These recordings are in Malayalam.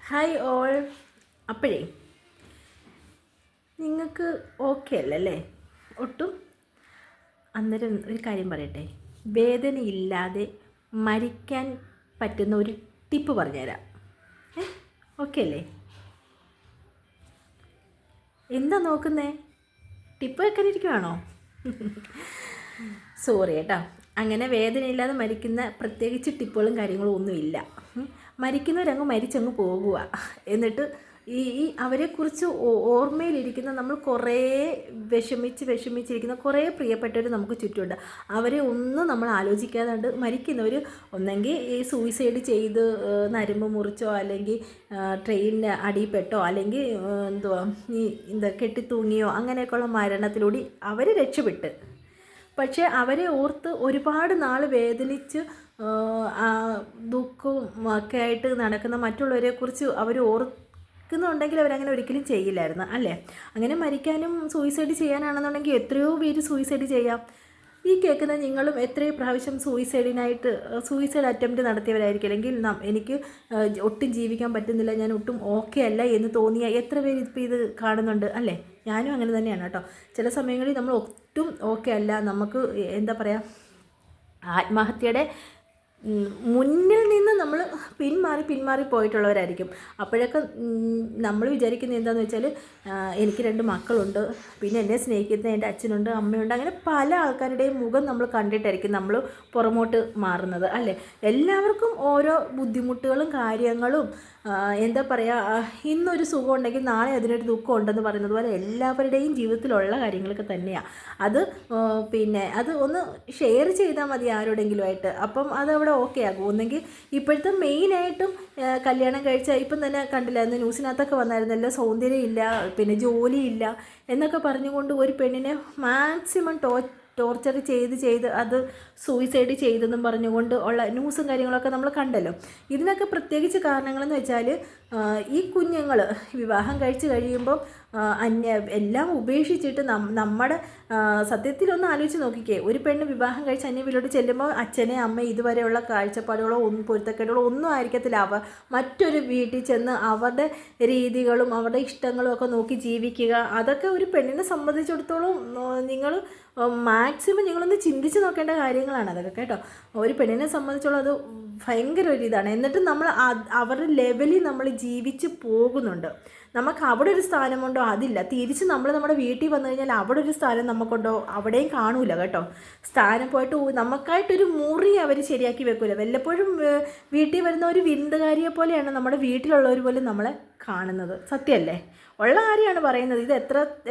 Hi all. അപ്പോഴേ നിങ്ങൾക്ക് ഓക്കെ അല്ലല്ലേ ഒട്ടും? അന്നേരം ഒരു കാര്യം പറയട്ടെ, വേദനയില്ലാതെ മരിക്കാൻ പറ്റുന്ന ഒരു ടിപ്പ് പറഞ്ഞുതരാം. ഓക്കെ അല്ലേ? എന്താ നോക്കുന്നേ? ടിപ്പ് വെക്കാനിരിക്കുവാണോ? സോറി കേട്ടോ. അങ്ങനെ വേദനയില്ലാതെ മരിക്കുന്ന പ്രത്യേകിച്ച് ടിപ്പുകളും കാര്യങ്ങളും ഒന്നുമില്ല. മരിക്കുന്നവരങ്ങ് മരിച്ചങ്ങ് പോകുക. എന്നിട്ട് ഈ അവരെക്കുറിച്ച് ഓർമ്മയിലിരിക്കുന്ന നമ്മൾ കുറേ വിഷമിച്ചിരിക്കുന്ന കുറേ പ്രിയപ്പെട്ടവർ നമുക്ക് ചുറ്റുമുണ്ട്. അവരെ ഒന്നും നമ്മൾ ആലോചിക്കാതെ മരിക്കുന്നവർ ഒന്നെങ്കിൽ ഈ സൂയിസൈഡ് ചെയ്ത് നരമ്പ് മുറിച്ചോ, അല്ലെങ്കിൽ ട്രെയിനിന് അടിയിൽപ്പെട്ടോ, അല്ലെങ്കിൽ എന്താ കെട്ടിത്തൂങ്ങിയോ അങ്ങനെയൊക്കെയുള്ള മരണത്തിലൂടെ അവർ രക്ഷപ്പെട്ട്. പക്ഷേ അവരെ ഓർത്ത് ഒരുപാട് നാൾ വേദനിച്ച് ദുഃഖവും ഒക്കെ ആയിട്ട് നടക്കുന്ന മറ്റുള്ളവരെക്കുറിച്ച് അവർ ഓർക്കുന്നുണ്ടെങ്കിൽ അവരങ്ങനെ ഒരിക്കലും ചെയ്യില്ലായിരുന്നു അല്ലേ? അങ്ങനെ മരിക്കാനും സൂയിസൈഡ് ചെയ്യാനാണെന്നുണ്ടെങ്കിൽ എത്രയോ പേര് സൂയിസൈഡ് ചെയ്യാം. ഈ കേൾക്കുന്ന നിങ്ങളും എത്രയോ പ്രാവശ്യം സൂയിസൈഡ് അറ്റംപ്റ്റ് നടത്തിയവരായിരിക്കും. അല്ലെങ്കിൽ എനിക്ക് ഒട്ടും ജീവിക്കാൻ പറ്റുന്നില്ല, ഞാൻ ഒട്ടും ഓക്കെ അല്ല എന്ന് തോന്നിയ എത്ര പേര് ഇപ്പോൾ ഇത് കാണുന്നുണ്ട് അല്ലേ? ഞാനും അങ്ങനെ തന്നെയാണ് കേട്ടോ. ചില സമയങ്ങളിൽ നമ്മൾ ഒട്ടും ഓക്കെ അല്ല, നമുക്ക് എന്താ പറയുക, ആത്മഹത്യയുടെ മുന്നിൽ നിന്ന് നമ്മൾ പിന്മാറി പോയിട്ടുള്ളവരായിരിക്കും. അപ്പോഴൊക്കെ നമ്മൾ വിചാരിക്കുന്നത് എന്താണെന്ന് വെച്ചാൽ, എനിക്ക് 2 മക്കളുണ്ട്, പിന്നെ എന്നെ സ്നേഹിക്കുന്ന എൻ്റെ അച്ഛനുണ്ട്, അമ്മയുണ്ട്, അങ്ങനെ പല ആൾക്കാരുടെയും മുഖം നമ്മൾ കണ്ടിട്ടായിരിക്കും നമ്മൾ പുറമോട്ട് മാറുന്നത് അല്ലേ? എല്ലാവർക്കും ഓരോ ബുദ്ധിമുട്ടുകളും കാര്യങ്ങളും, എന്താ പറയുക, ഇന്നൊരു സുഖം ഉണ്ടെങ്കിൽ നാളെ അതിനൊരു ദുഃഖം ഉണ്ടെന്ന് പറയുന്നത് പോലെ എല്ലാവരുടെയും ജീവിതത്തിലുള്ള കാര്യങ്ങളൊക്കെ തന്നെയാണ് അത്. അത് ഒന്ന് ഷെയർ ചെയ്താൽ മതി ആരോടെങ്കിലുമായിട്ട്, അപ്പം അതവിടെ ഓക്കെ ആകും. ഒന്നെങ്കിൽ ഇപ്പോഴത്തെ മെയിനായിട്ടും കല്യാണം കഴിച്ചാൽ ഇപ്പം തന്നെ കണ്ടില്ലായിരുന്നു, ന്യൂസിനകത്തൊക്കെ വന്നായിരുന്നല്ലോ, സൗന്ദര്യമില്ല, പിന്നെ ജോലിയില്ല എന്നൊക്കെ പറഞ്ഞുകൊണ്ട് ഒരു പെണ്ണിനെ മാക്സിമം ടോർച്ചർ ചെയ്ത് അത് സൂയിസൈഡ് ചെയ്തെന്നും പറഞ്ഞുകൊണ്ട് ഉള്ള ന്യൂസും കാര്യങ്ങളൊക്കെ നമ്മൾ കണ്ടല്ലോ. ഇതിനൊക്കെ പ്രത്യേകിച്ച് കാരണങ്ങളെന്ന് വെച്ചാൽ, ഈ കുഞ്ഞുങ്ങൾ വിവാഹം കഴിച്ച് കഴിയുമ്പം എല്ലാം ഉപേക്ഷിച്ചിട്ട് നമ്മുടെ സത്യത്തിലൊന്ന് ആലോചിച്ച് നോക്കിക്കേ, ഒരു പെണ്ണ് വിവാഹം കഴിച്ച് അന്യവിലോട്ട് ചെല്ലുമ്പോൾ അച്ഛനെ അമ്മ ഇതുവരെയുള്ള കാഴ്ചപ്പാടുകളോ പൊരുത്തക്കേടുകളോ ഒന്നും ആയിരിക്കത്തില്ല. മറ്റൊരു വീട്ടിൽ ചെന്ന് അവരുടെ രീതികളും അവരുടെ ഇഷ്ടങ്ങളും ഒക്കെ നോക്കി ജീവിക്കുക, അതൊക്കെ ഒരു പെണ്ണിനെ സംബന്ധിച്ചിടത്തോളം നിങ്ങൾ മാക്സിമം നിങ്ങളൊന്ന് ചിന്തിച്ച് നോക്കേണ്ട കാര്യങ്ങളാണ് അതൊക്കെ കേട്ടോ. ഒരു പെണ്ണിനെ സംബന്ധിച്ചോളം അത് ഭയങ്കര ഒരു ഇതാണ്. എന്നിട്ട് നമ്മൾ അവരുടെ ലെവലിൽ നമ്മൾ ജീവിച്ച് പോകുന്നുണ്ട്. നമുക്ക് അവിടെ ഒരു സ്ഥാനമുണ്ടോ? അതില്ല. തിരിച്ച് നമ്മൾ നമ്മുടെ വീട്ടിൽ വന്നു കഴിഞ്ഞാൽ അവിടെ ഒരു സ്ഥാനം നമുക്കുണ്ടോ? അവിടെയും കാണൂല കേട്ടോ. സ്ഥാനം പോയിട്ട് നമുക്കായിട്ടൊരു മുറി അവർ ശരിയാക്കി വെക്കൂല. വല്ലപ്പോഴും വീട്ടിൽ വരുന്ന ഒരു വിരുന്നുകാരിയെ പോലെയാണ് നമ്മുടെ വീട്ടിലുള്ളവർ പോലും നമ്മളെ കാണുന്നത്. സത്യമല്ലേ? ഉള്ള കാര്യമാണ് പറയുന്നത്. ഇത്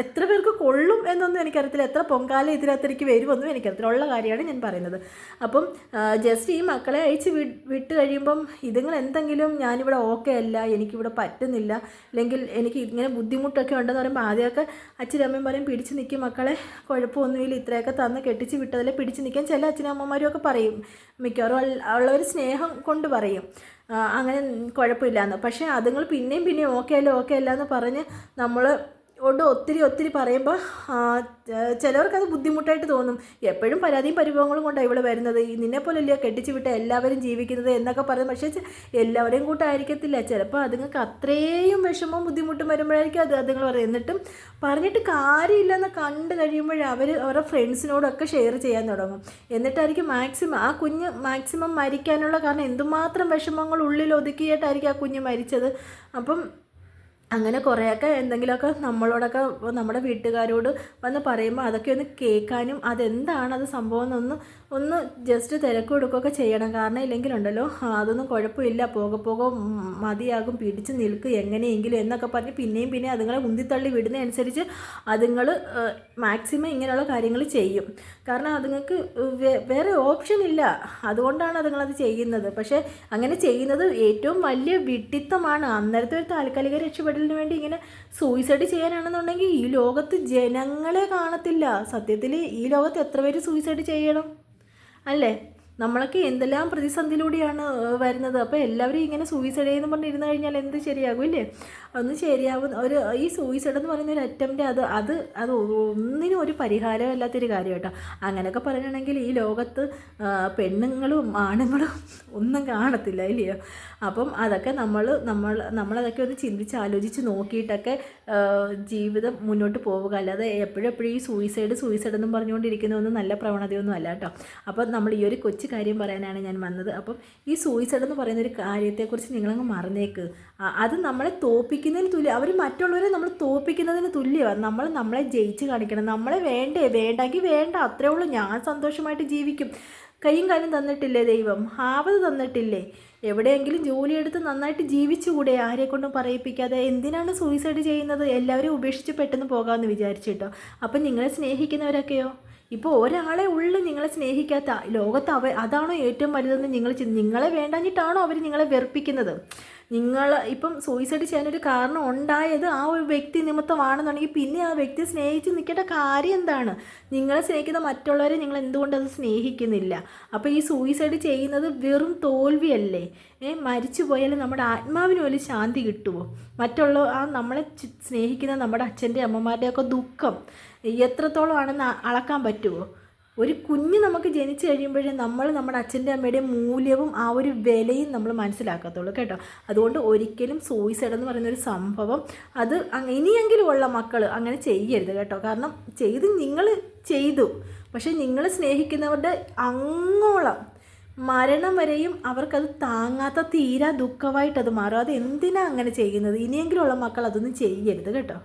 എത്ര പേർക്ക് കൊള്ളും എന്നൊന്നും എനിക്കറിയത്തില്ല, എത്ര പൊങ്കാല ഇതിനകത്തേക്ക് വരുമൊന്നും എനിക്കറിയത്തില്ല. ഉള്ള കാര്യമാണ് ഞാൻ പറയുന്നത്. അപ്പം ജസ്റ്റ് ഈ മക്കളെ അയച്ച് വിട്ട് കഴിയുമ്പം ഇതുങ്ങൾ എന്തെങ്കിലും ഞാനിവിടെ ഓക്കെ അല്ല, എനിക്കിവിടെ പറ്റുന്നില്ല, അല്ലെങ്കിൽ എനിക്ക് ഇങ്ങനെ ബുദ്ധിമുട്ടൊക്കെ ഉണ്ടെന്ന് പറയുമ്പോൾ ആദ്യമൊക്കെ അച്ഛനും അമ്മയും പറയും പിടിച്ച് നിൽക്കും മക്കളെ, കുഴപ്പമൊന്നുമില്ല, ഇത്രയൊക്കെ തന്ന് കെട്ടിച്ച് വിട്ടതിൽ പിടിച്ച് നിൽക്കാൻ ചില അച്ഛനും അമ്മമാരും ഒക്കെ പറയും. മിക്കവാറും ഉള്ളവർ സ്നേഹം കൊണ്ട് പറയും അങ്ങനെ കുഴപ്പമില്ലയെന്ന്. പക്ഷേ അതുങ്ങൾ പിന്നെയും ഓക്കെ അല്ല എന്ന് പറഞ്ഞ് നമ്മൾ ഒത്തിരി പറയുമ്പോൾ ചിലവർക്കത് ബുദ്ധിമുട്ടായിട്ട് തോന്നും. എപ്പോഴും പരാതിയും പരിഭവങ്ങളും കൊണ്ടാണ് ഇവിടെ വരുന്നത്, നിന്നെപ്പോലല്ലേ കെട്ടിച്ച് വിട്ട എല്ലാവരും ജീവിക്കുന്നത് എന്നൊക്കെ പറയും. പക്ഷേ എല്ലാവരെയും കൂട്ടായിരിക്കത്തില്ല. ചിലപ്പോൾ അതുങ്ങൾക്ക് അത്രയും വിഷമവും ബുദ്ധിമുട്ടും വരുമ്പോഴായിരിക്കും അതുങ്ങൾ പറയും. എന്നിട്ടും പറഞ്ഞിട്ട് കാര്യമില്ലെന്ന് കണ്ടു കഴിയുമ്പോൾ അവരുടെ ഫ്രണ്ട്സിനോടൊക്കെ ഷെയർ ചെയ്യാൻ തുടങ്ങും. എന്നിട്ടായിരിക്കും ആ കുഞ്ഞ് മാക്സിമം മരിക്കാനുള്ള കാരണം എന്തുമാത്രം വിഷമങ്ങൾ ഉള്ളിൽ ഒതുക്കിയിട്ടായിരിക്കും ആ കുഞ്ഞ് മരിച്ചത്. അപ്പം അങ്ങനെ കുറേയൊക്കെ എന്തെങ്കിലുമൊക്കെ നമ്മളോടൊക്കെ നമ്മുടെ വീട്ടുകാരോട് വന്ന് പറയുമ്പോൾ അതൊക്കെ ഒന്ന് കേൾക്കാനും അതെന്താണ് അത് സംഭവം ഒന്ന് ജസ്റ്റ് തിരക്ക് കൊടുക്കുകയൊക്കെ ചെയ്യണം. കാരണം ഇല്ലെങ്കിലുണ്ടല്ലോ അതൊന്നും കുഴപ്പമില്ല, പോകെ മതിയാകും, പിടിച്ച് നിൽക്കുക എങ്ങനെയെങ്കിലും എന്നൊക്കെ പറഞ്ഞ് പിന്നെയും അതുങ്ങളെ ഉന്തിത്തള്ളി വിടുന്നതനുസരിച്ച് അതുങ്ങൾ മാക്സിമം ഇങ്ങനെയുള്ള കാര്യങ്ങൾ ചെയ്യും. കാരണം അതുങ്ങൾക്ക് വേറെ ഓപ്ഷൻ ഇല്ല, അതുകൊണ്ടാണ് അതുങ്ങളത് ചെയ്യുന്നത്. പക്ഷേ അങ്ങനെ ചെയ്യുന്നത് ഏറ്റവും വലിയ വിഡ്ഢിത്തമാണ്. അന്നേരത്തെ ഒരു താൽക്കാലിക രക്ഷപ്പെടലിന് വേണ്ടി ഇങ്ങനെ സൂയിസൈഡ് ചെയ്യാനാണെന്നുണ്ടെങ്കിൽ ഈ ലോകത്ത് ജനങ്ങളെ കാണത്തില്ല. സത്യത്തിൽ ഈ ലോകത്ത് എത്ര പേര് സൂയിസൈഡ് ചെയ്യണം അല്ലേ? നമ്മളൊക്കെ എന്തെല്ലാം പ്രതിസന്ധിയിലൂടെയാണ് വരുന്നത്. അപ്പോൾ എല്ലാവരും ഇങ്ങനെ സൂയിസൈഡ് ചെയ്യുന്ന പറഞ്ഞിരുന്നു കഴിഞ്ഞാൽ എന്ത് ശരിയാകും ഇല്ലേ? ഒന്നും ശരിയാവും. ഈ സൂയിസൈഡ് എന്ന് പറയുന്ന ഒരു അറ്റംപ്റ്റ് അത് ഒന്നിനും ഒരു പരിഹാരമല്ലാത്തൊരു കാര്യം കേട്ടോ. അങ്ങനെയൊക്കെ പറയുകയാണെങ്കിൽ ഈ ലോകത്ത് പെണ്ണുങ്ങളും ആണുങ്ങളും ഒന്നും കാണത്തില്ല ഇല്ലയോ? അപ്പം അതൊക്കെ നമ്മളതൊക്കെ ഒന്ന് ചിന്തിച്ച് ആലോചിച്ച് നോക്കിയിട്ടൊക്കെ ജീവിതം മുന്നോട്ട് പോവുക. അല്ലാതെ എപ്പോഴും ഈ സൂയിസൈഡ് എന്നും പറഞ്ഞുകൊണ്ടിരിക്കുന്നതൊന്നും നല്ല പ്രവണതയൊന്നും അല്ല കേട്ടോ. അപ്പം നമ്മൾ ഈ ഒരു കൊച്ചു കാര്യം പറയാനാണ് ഞാൻ വന്നത്. അപ്പം ഈ സൂയിസൈഡ് എന്ന് പറയുന്നൊരു കാര്യത്തെക്കുറിച്ച് നിങ്ങളങ്ങ് മറന്നേക്ക്. അത് നമ്മളെ തോൽപ്പിക്കുന്നതിന് തുല്യം. അവർ മറ്റുള്ളവരെ നമ്മൾ തോൽപ്പിക്കുന്നതിന് തുല്യമാണ്. നമ്മളെ ജയിച്ച് കാണിക്കണം. നമ്മളെ വേണ്ടെങ്കിൽ വേണ്ട, അത്രേ ഉള്ളൂ. ഞാൻ സന്തോഷമായിട്ട് ജീവിക്കും. കൈയും കാലും തന്നിട്ടില്ലേ ദൈവം? ആവത് തന്നിട്ടില്ലേ? എവിടെയെങ്കിലും ജോലിയെടുത്ത് നന്നായിട്ട് ജീവിച്ചുകൂടെ? ആരെക്കൊണ്ടും പറയിപ്പിക്കാതെ എന്തിനാണ് സൂയിസൈഡ് ചെയ്യുന്നത്? എല്ലാവരും ഉപേക്ഷിച്ച് പെട്ടെന്ന് പോകാമെന്ന് വിചാരിച്ചിട്ടോ. അപ്പം നിങ്ങളെ സ്നേഹിക്കുന്നവരൊക്കെയോ? ഇപ്പോൾ ഒരാളെ ഉള്ളു നിങ്ങളെ സ്നേഹിക്കാത്ത ലോകത്ത്. അതാണോ ഏറ്റവും വലുതെന്ന് നിങ്ങളെ വേണ്ടാഞ്ഞിട്ടാണോ അവർ നിങ്ങളെ വെറുപ്പിക്കുന്നത്? നിങ്ങൾ ഇപ്പം സൂയിസൈഡ് ചെയ്യാനൊരു കാരണം ഉണ്ടായത് ആ ഒരു വ്യക്തി നിമിത്തമാണെന്നുണ്ടെങ്കിൽ പിന്നെ ആ വ്യക്തിയെ സ്നേഹിച്ച് നിൽക്കേണ്ട കാര്യം എന്താണ്? നിങ്ങളെ സ്നേഹിക്കുന്ന മറ്റുള്ളവരെ നിങ്ങൾ എന്തുകൊണ്ട് അത് സ്നേഹിക്കുന്നില്ല? അപ്പോൾ ഈ സൂയിസൈഡ് ചെയ്യുന്നത് വെറും തോൽവിയല്ലേ? മരിച്ചു പോയാൽ നമ്മുടെ ആത്മാവിന് പോലും ശാന്തി കിട്ടുമോ? നമ്മളെ സ്നേഹിക്കുന്ന നമ്മുടെ അച്ഛൻ്റെ അമ്മമാരുടെയൊക്കെ ദുഃഖം എത്രത്തോളം ആണെന്ന് അളക്കാൻ പറ്റുമോ? ഒരു കുഞ്ഞ് നമുക്ക് ജനിച്ചു കഴിയുമ്പോഴേ നമ്മൾ നമ്മുടെ അച്ഛൻ്റെ അമ്മയുടെയും മൂല്യവും ആ ഒരു വിലയും നമ്മൾ മനസ്സിലാക്കത്തുള്ളൂ കേട്ടോ. അതുകൊണ്ട് ഒരിക്കലും സൂയിസൈഡ് എന്ന് പറയുന്നൊരു സംഭവം അത് ഇനിയെങ്കിലും ഉള്ള മക്കൾ അങ്ങനെ ചെയ്യരുത് കേട്ടോ. കാരണം നിങ്ങൾ ചെയ്തു, പക്ഷേ നിങ്ങൾ സ്നേഹിക്കുന്നവരുടെ അങ്ങോളം മരണം വരെയും അവർക്കത് താങ്ങാത്ത തീരാ ദുഃഖമായിട്ടത് മാറും. അത് എന്തിനാണ് അങ്ങനെ ചെയ്യുന്നത്? ഇനിയെങ്കിലും ഉള്ള മക്കൾ അതൊന്നും ചെയ്യരുത് കേട്ടോ.